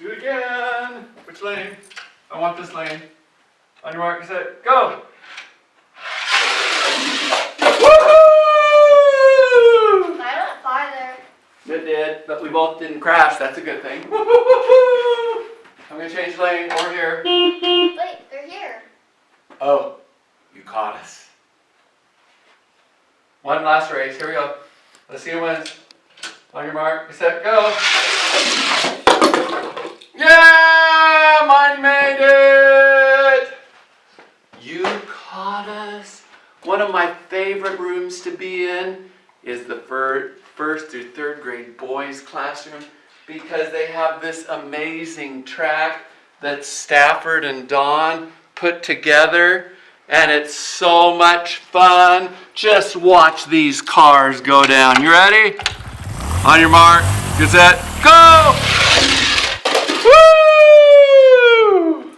Do it again. Which lane? I want this lane. On your mark, get set, go! Woohoo! I went farther. It did, but we both didn't crash. That's a good thing. Woo-hoo-hoo-hoo! I'm gonna change lane over here. Wait, they're here. Oh, you caught us. One last race. Here we go. Let's see who wins. On your mark, get set, go! Yeah! Mine made it! You caught us. One of my favorite rooms to be in is the first through third grade boys classroom because they have this amazing track that Stafford and Dawn put together, and it's so much fun. Just watch these cars go down. You ready? On your mark, get set, go! Woo!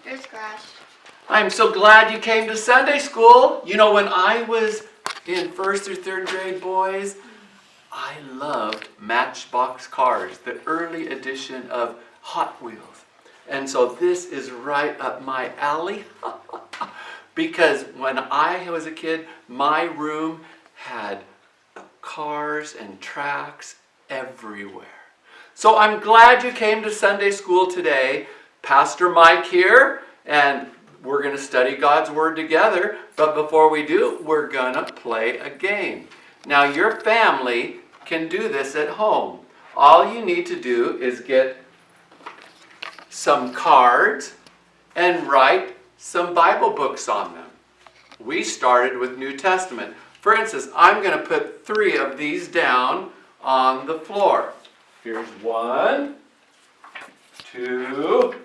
Yours crashed. I'm so glad you came to Sunday school. You know, when I was in first through third grade, boys, I loved Matchbox cars, the early edition of Hot Wheels. And so this is right up my alley because when I was a kid, my room had cars and tracks everywhere. So I'm glad you came to Sunday school today. Pastor Mike here, and we're going to study God's Word together. But before we do, we're going to play a game. Now, your family can do this at home. All you need to do is get some cards and write some Bible books on them. We started with New Testament. For instance, I'm going to put 3 of these down on the floor. Here's 1, 2,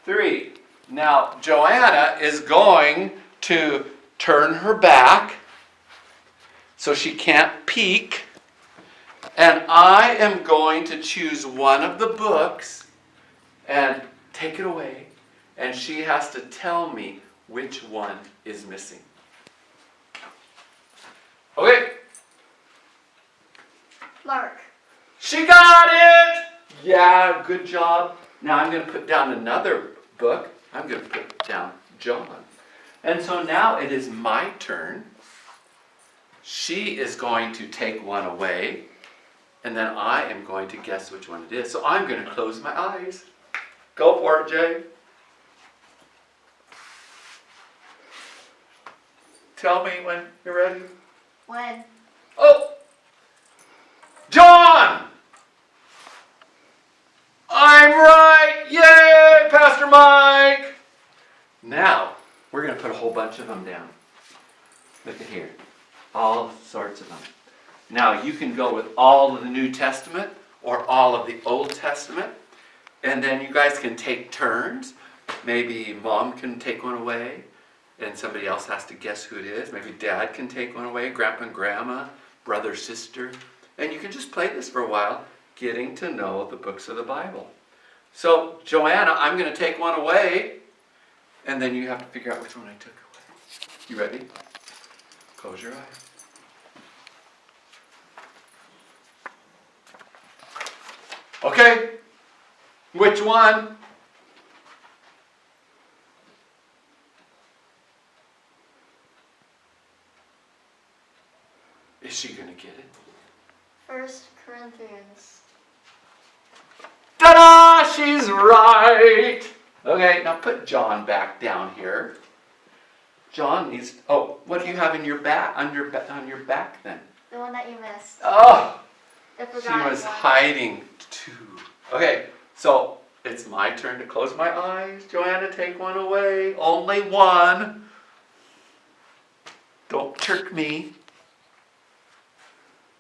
3. Now, Joanna is going to turn her back so she can't peek. And I am going to choose one of the books and take it away. And she has to tell me which one is missing. Okay. Mark. She got it! Yeah, good job. Now I'm going to put down another book. I'm going to put down John. And so now it is my turn. She is going to take one away. And then I am going to guess which one it is. So I'm going to close my eyes. Go for it, Jay. Tell me when you're ready. When? Oh! John! I'm right! Yay, Pastor Mike! Now, we're going to put a whole bunch of them down. Look at here. All sorts of them. Now, you can go with all of the New Testament or all of the Old Testament. And then you guys can take turns. Maybe Mom can take one away and somebody else has to guess who it is. Maybe Dad can take one away, Grandpa and Grandma, brother, sister. And you can just play this for a while, getting to know the books of the Bible. So, Joanna, I'm going to take one away, and then you have to figure out which one I took away. You ready? Close your eyes. Okay, which one? Is she going to get it? 1 Corinthians. Ta-da! She's right! Okay, now put John back down here. John needs... Oh, what do you have in your back, on your back then? The one that you missed. Oh! The She forgotten was one. hiding too. Okay, so it's my turn to close my eyes. Joanna, take one away. Only one. Don't trick me.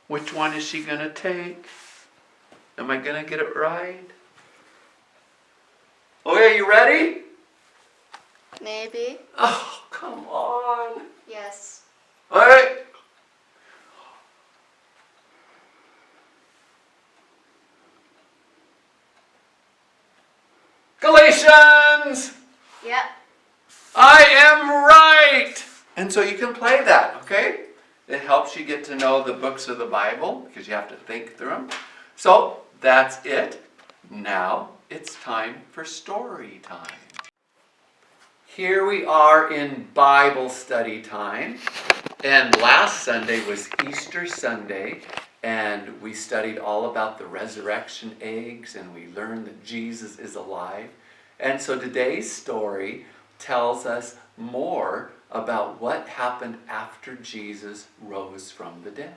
Which one is she going to take? Am I going to get it right? Okay, you ready? Maybe. Oh, come on. Yes. All right. Galatians! Yep. I am right! And so you can play that, okay? It helps you get to know the books of the Bible because you have to think through them. So that's it. Now it's time for story time. Here we are in Bible study time. And last Sunday was Easter Sunday, and we studied all about the resurrection eggs, and we learned that Jesus is alive. And so today's story tells us more about what happened after Jesus rose from the dead.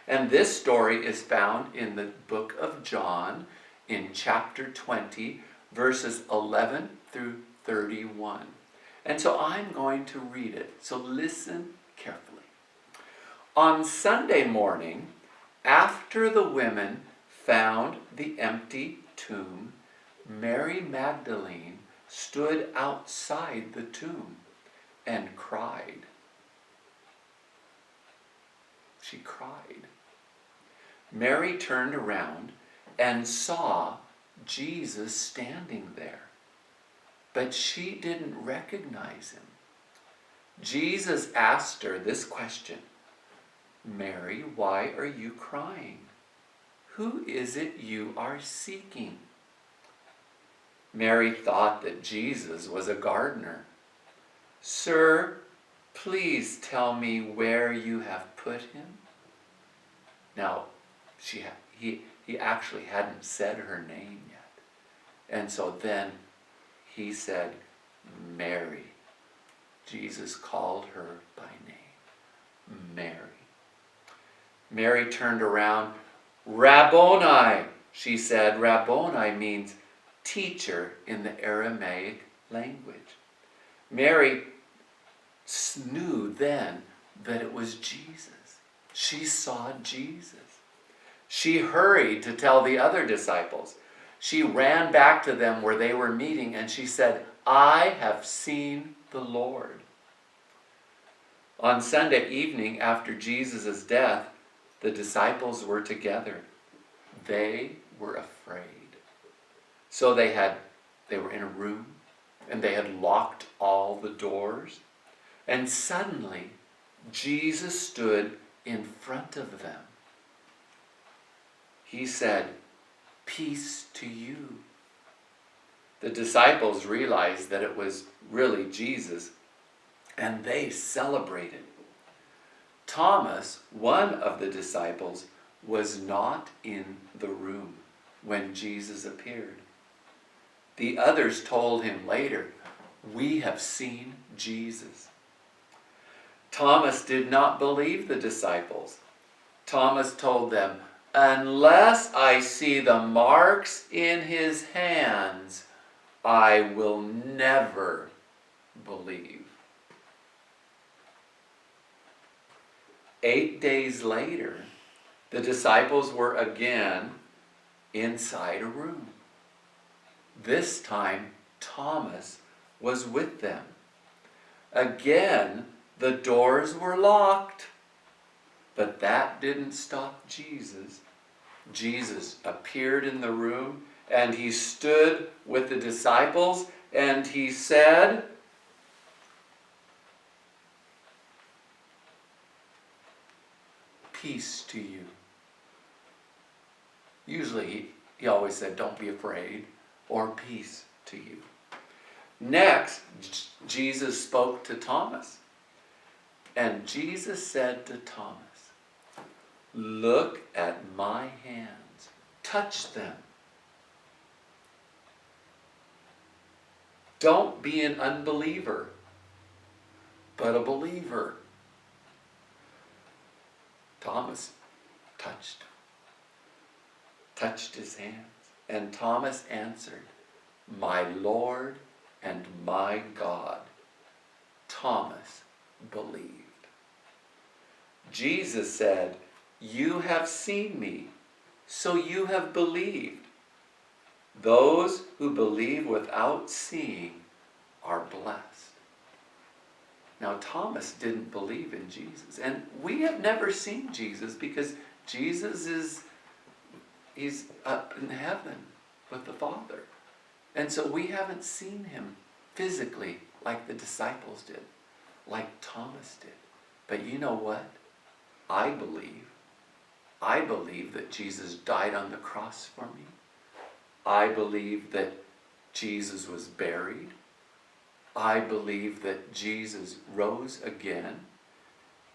And this story is found in the book of John in chapter 20, verses 11 through 31. And so I'm going to read it. So listen carefully. On Sunday morning, after the women found the empty tomb, Mary Magdalene stood outside the tomb and cried. She cried. Mary turned around and saw Jesus standing there, but she didn't recognize him. Jesus asked her this question, "Mary, why are you crying? Who is it you are seeking?" Mary thought that Jesus was a gardener. "Sir, please tell me where you have put him." Now, he actually hadn't said her name yet. And so then he said, "Mary." Jesus called her by name, Mary. Mary turned around. "Rabboni," she said. Rabboni means teacher in the Aramaic language. Mary knew then that it was Jesus. She saw Jesus. She hurried to tell the other disciples. She ran back to them where they were meeting and she said, "I have seen the Lord." On Sunday evening after Jesus' death, the disciples were together. They were afraid. So they were in a room and they had locked all the doors. And suddenly, Jesus stood in front of them. He said, "Peace to you." The disciples realized that it was really Jesus, and they celebrated. Thomas, one of the disciples, was not in the room when Jesus appeared. The others told him later, "We have seen Jesus." Thomas did not believe the disciples. Thomas told them, "Unless I see the marks in his hands, I will never believe." 8 days later, the disciples were again inside a room. This time, Thomas was with them. Again, the doors were locked. But that didn't stop Jesus. Jesus appeared in the room and he stood with the disciples and he said, "Peace to you." Usually he always said, "Don't be afraid," or "Peace to you." Next, Jesus spoke to Thomas. And Jesus said to Thomas, "Look at my hands. Touch them. Don't be an unbeliever, but a believer." Thomas touched his hands. And Thomas answered, "My Lord and my God." Thomas believed. Jesus said, "You have seen me, so you have believed. Those who believe without seeing are blessed." Now, Thomas didn't believe in Jesus. And we have never seen Jesus because Jesus he's up in heaven with the Father. And so we haven't seen him physically like the disciples did, like Thomas did. But you know what? I believe that Jesus died on the cross for me. I believe that Jesus was buried. I believe that Jesus rose again.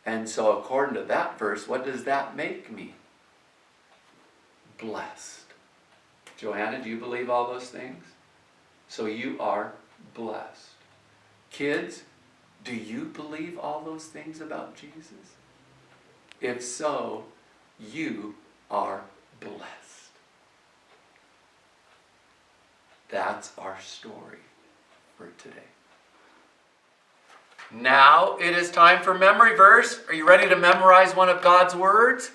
And so according to that verse, what does that make me? Blessed. Joanna, do you believe all those things? So you are blessed. Kids, do you believe all those things about Jesus? If so, you are blessed. That's our story for today. Now it is time for memory verse. Are you ready to memorize one of God's words?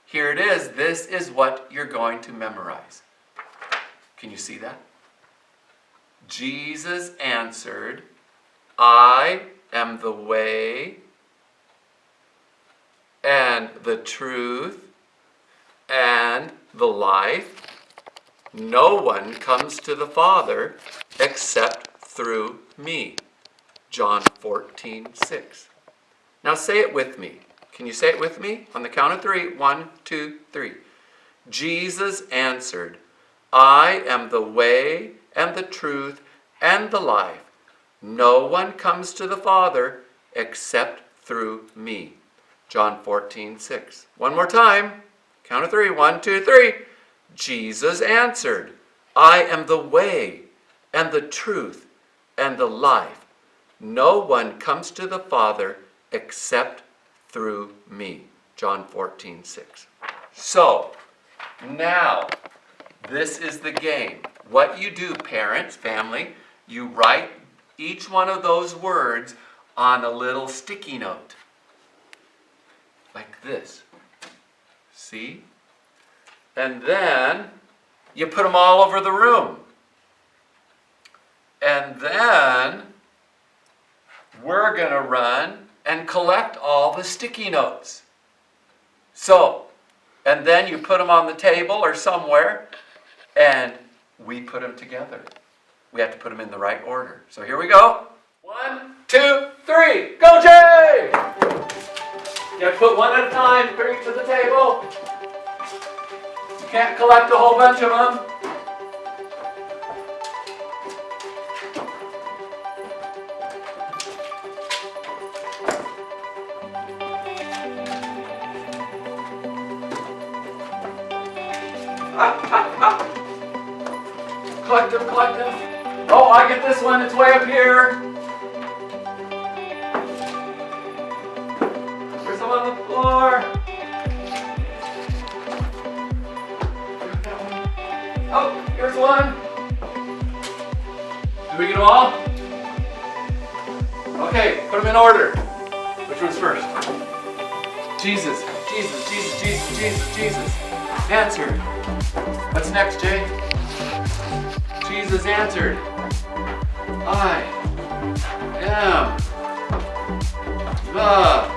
Here it is. This is what you're going to memorize. Can you see that? Jesus answered, I am the way and the truth and the life. No one comes to the Father except through me. John 14:6. Now say it with me. Can you say it with me? On the count of 3. 1, 2, 3. Jesus answered, I am the way and the truth and the life. No one comes to the Father except through me. John 14:6. One more time. Count of 3. 1, 2, 3. Jesus answered, I am the way and the truth and the life. No one comes to the Father except through me. John 14:6. So, now, this is the game. What you do, parents, family, you write each one of those words on a little sticky note. Like this. See? And then you put them all over the room. And then we're going to run and collect all the sticky notes. So, and then you put them on the table or somewhere, and we put them together. We have to put them in the right order. So here we go. 1, 2, 3. Go, Jay! You have to put one at a time, bring it to the table. You can't collect a whole bunch of them. Collect them, collect them. Oh, I get this one. It's way up here. There's some on the floor. Oh, here's one. Did we get them all? Okay, put them in order. Which one's first? Jesus, Jesus, Jesus, Jesus, Jesus, Jesus. Answered. What's next, Jay? Jesus answered, I am the...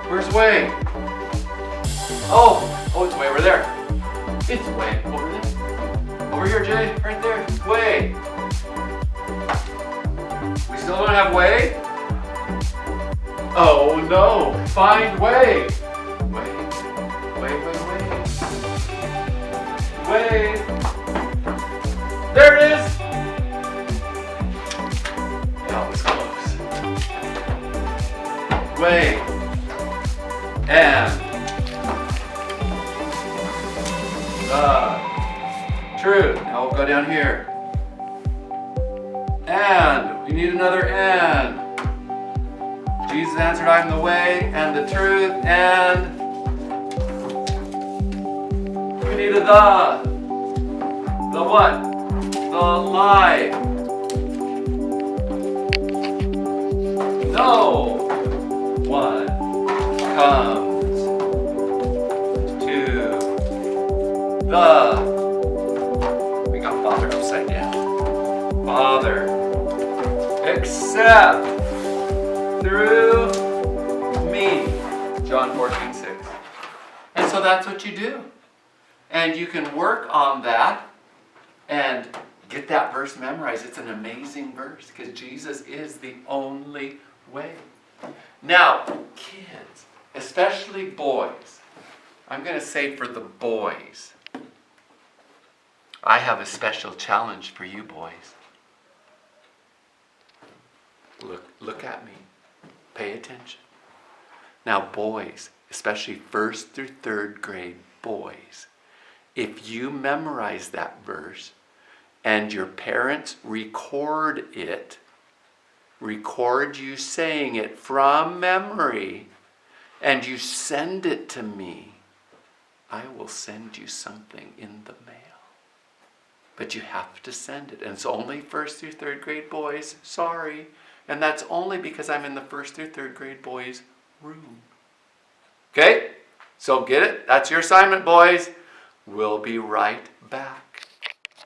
Where's way? Oh, it's way over there. It's way over there. Over here, Jay, right there. Way. We still don't have way? Oh no, find way. Way. There it is. That was close. Way. And the truth. Now we'll go down here. And we need another and. Jesus answered, I am the way and the truth and we need a the what? The life. No one comes to the, we got Father upside down. Father, except through me. John 14:6. And so that's what you do. And you can work on that and get that verse memorized. It's an amazing verse because Jesus is the only way. Now, kids, especially boys, I'm going to say for the boys, I have a special challenge for you boys. Look at me. Pay attention. Now, boys, especially 1st through 3rd grade boys, if you memorize that verse and your parents record it, record you saying it from memory, and you send it to me, I will send you something in the mail. But you have to send it. And it's only 1st through 3rd grade boys. Sorry. And that's only because I'm in the 1st through 3rd grade boys' room. Okay? So get it? That's your assignment, boys. We'll be right back.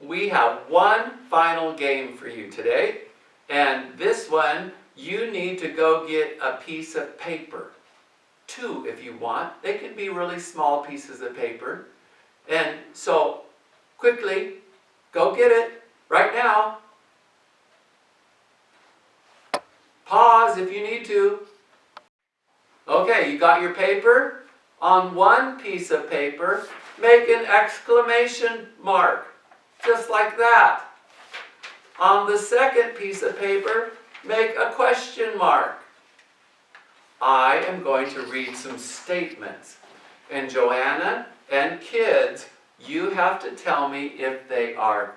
We have one final game for you today. And this one, you need to go get a piece of paper. 2 if you want. They can be really small pieces of paper. And so, quickly, go get it right now. Pause if you need to. Okay, you got your paper? On one piece of paper, make an exclamation mark, just like that. On the second piece of paper, make a question mark. I am going to read some statements. And Joanna and kids, you have to tell me if they are,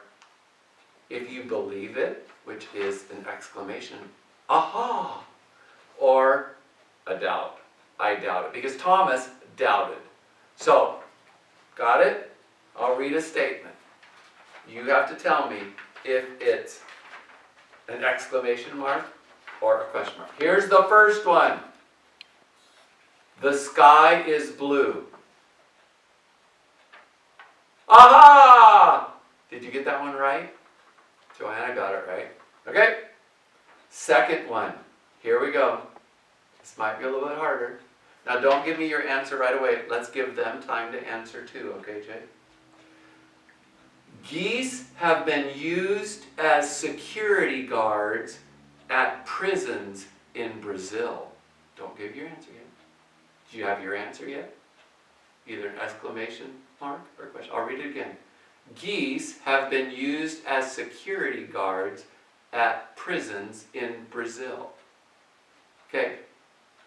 if you believe it, which is an exclamation, aha, or a doubt. I doubt it, because Thomas doubted. So, got it? I'll read a statement. You have to tell me if it's an exclamation mark or a question mark. Here's the first one. The sky is blue. Aha! Did you get that one right? Joanna got it right. Okay. Second one. Here we go. This might be a little bit harder. Now don't give me your answer right away. Let's give them time to answer too. Okay, Jay? Geese have been used as security guards at prisons in Brazil. Don't give your answer yet. Do you have your answer yet? Either an exclamation mark or a question. I'll read it again. Geese have been used as security guards at prisons in Brazil. Okay,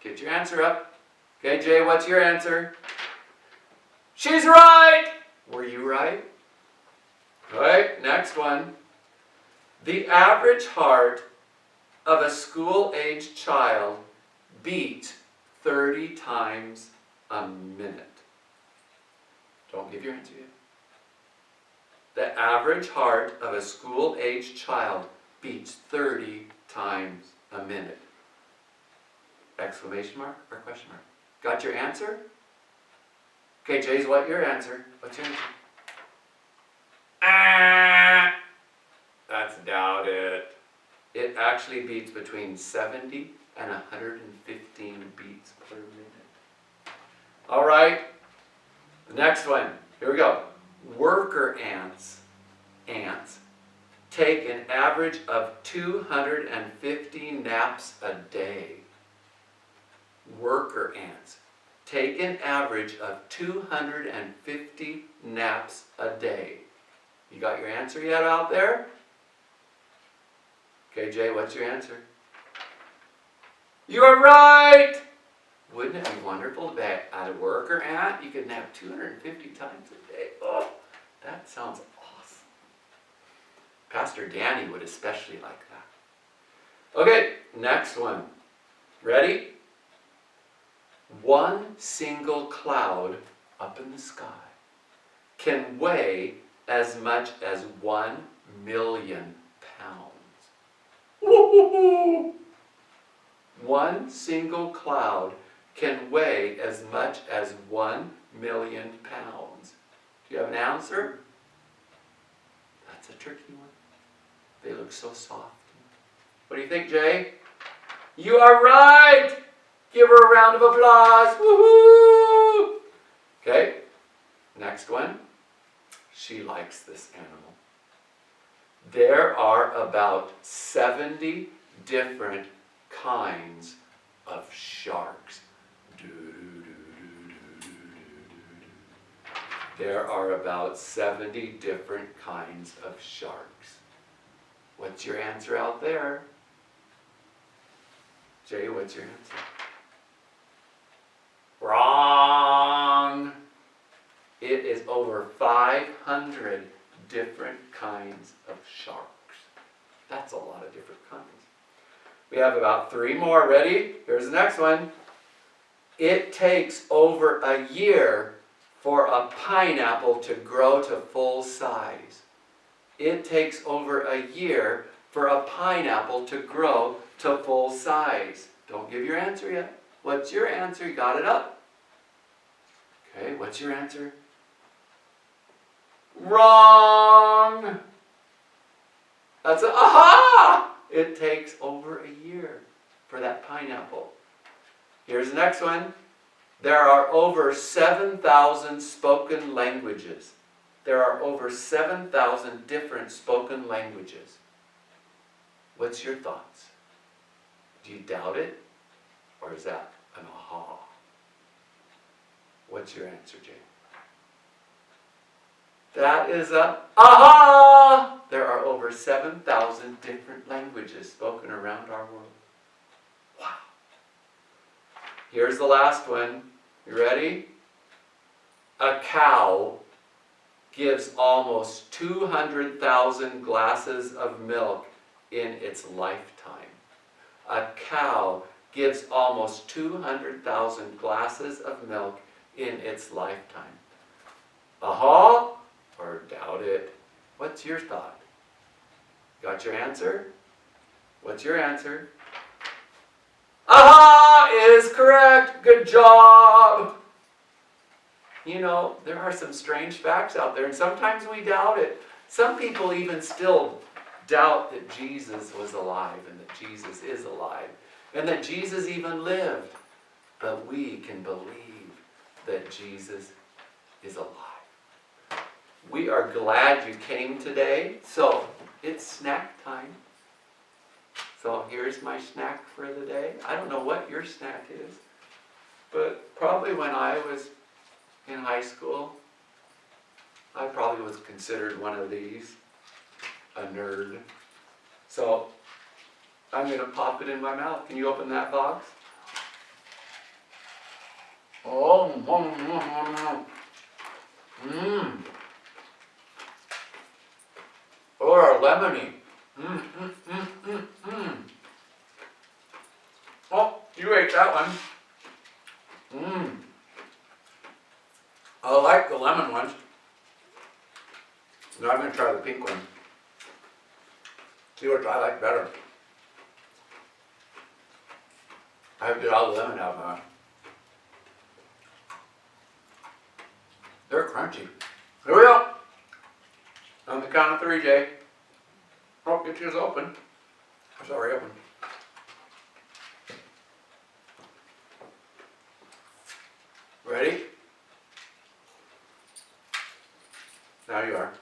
get your answer up. Okay, Jay, what's your answer? She's right! Were you right? All right, next one. The average heart of a school-aged child beats 30 times a minute. Don't give your answer yet. The average heart of a school-aged child beats 30 times a minute. Exclamation mark or question mark? Got your answer? Okay, Jay's what your answer? What's your answer? That's doubted. It actually beats between 70 and 115 beats per minute. All right, the next one. Here we go. Worker ants take an average of 250 naps a day. Worker ants take an average of 250 naps a day. You got your answer yet out there? Okay, Jay, what's your answer? You are right! Wouldn't it be wonderful that at a worker ant you could nap 250 times a day? Oh, that sounds awesome. Pastor Danny would especially like that. Okay, next one. Ready? One single cloud up in the sky can weigh as much as 1 million pounds. Woo-hoo-hoo! One single cloud can weigh as much as 1 million pounds. Do you have an answer? That's a tricky one. They look so soft. What do you think, Jay? You are right! Give her a round of applause. Woohoo! Okay, next one. She likes this animal. There are about 70 different kinds of sharks. There are about 70 different kinds of sharks. What's your answer out there? Jay, what's your answer? Wrong! It is over 500 different kinds of sharks. That's a lot of different kinds. We have about 3 more. Ready? Here's the next one. It takes over a year for a pineapple to grow to full size. It takes over a year for a pineapple to grow to full size. Don't give your answer yet. What's your answer? You got it up? Okay, what's your answer? Wrong! That's a aha! It takes over a year for that pineapple. Here's the next one. There are over 7,000 spoken languages. There are over 7,000 different spoken languages. What's your thoughts? Do you doubt it? Or is that an aha? What's your answer, Jay? That is a aha! There are over 7,000 different languages spoken around our world. Wow. Here's the last one. You ready? A cow gives almost 200,000 glasses of milk in its lifetime. A cow gives almost 200,000 glasses of milk in its lifetime. Aha or doubt it? What's your thought? Got your answer? What's your answer? Aha is correct. Good job. You know, there are some strange facts out there, and sometimes we doubt it. Some people even still doubt that Jesus was alive and that Jesus is alive and that Jesus even lived. But we can believe that Jesus is alive. We are glad you came today. So, it's snack time. So here's my snack for the day. I don't know what your snack is, but probably when I was in high school, I probably was considered one of these, a nerd. So I'm going to pop it in my mouth. Can you open that box? Oh, or lemony. Oh, you ate that one. I like the lemon ones. Now I'm going to try the pink one. See what I like better. I have to get all the lemon out of my mouth. They're crunchy. Here we go. On the count of 3, Jay. Oh, get yours open. It's already open. Ready? Now you are.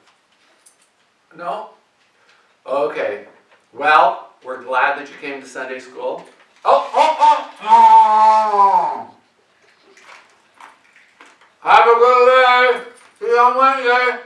No? Okay. Well, we're glad that you came to Sunday school. Oh! Have a good day. See you on Wednesday.